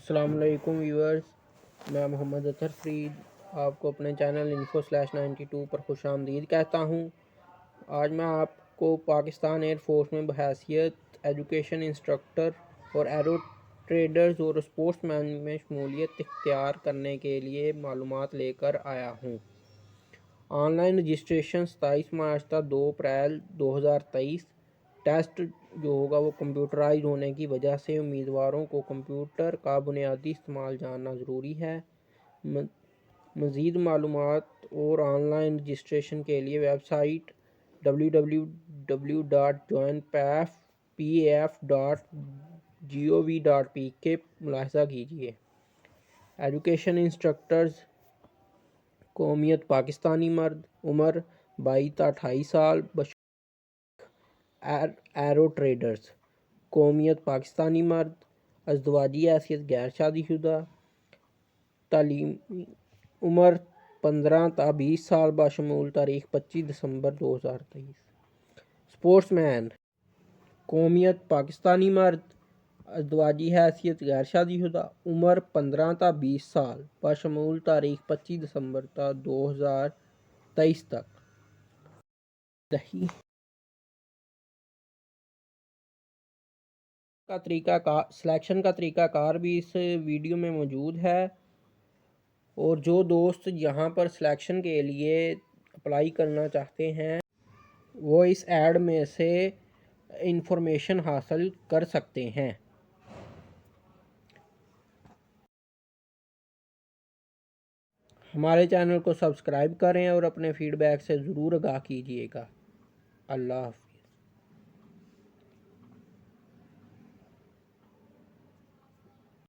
السلام علیکم ویورز، میں محمد اطہر فرید آپ کو اپنے چینل info/92 پر خوش آمدید کہتا ہوں۔ آج میں آپ کو پاکستان ایئر فورس میں بحیثیت ایجوکیشن انسٹرکٹر اور ایرو ٹریڈرز اور اسپورٹس مین میں شمولیت اختیار کرنے کے لیے معلومات لے کر آیا ہوں۔ آن لائن رجسٹریشن 27 مارچ تا 2 اپریل 2023۔ ٹیسٹ جو ہوگا وہ کمپیوٹرائز ہونے کی وجہ سے امیدواروں کو کمپیوٹر کا بنیادی استعمال جاننا ضروری ہے۔ مزید معلومات اور آن لائن رجسٹریشن کے لیے ویب سائٹ www.joinpaf.gov.pk ملاحظہ کیجیے۔ ایجوکیشن انسٹرکٹرز: قومیت پاکستانی مرد، عمر 22 تا 28 سال، ایرو ٹریڈرز: قومیت پاکستانی مرد، ازدواجی حیثیت غیر شادی شدہ، تعلیمی عمر 15 تا 20 سال بشمول تاریخ 25 دسمبر 2023۔ اسپورٹس مین: قومیت پاکستانی مرد، ازدواجی حیثیت غیر شادی شدہ، عمر 15 تا 20 سال بشمول تاریخ 25 دسمبر 2023 تک۔ سلیکشن کا طریقہ کار بھی اس ویڈیو میں موجود ہے، اور جو دوست یہاں پر سلیکشن کے لیے اپلائی کرنا چاہتے ہیں وہ اس ایڈ میں سے انفارمیشن حاصل کر سکتے ہیں۔ ہمارے چینل کو سبسکرائب کریں اور اپنے فیڈ بیک سے ضرور آگاہ کیجیے گا۔ اللہ حافظ۔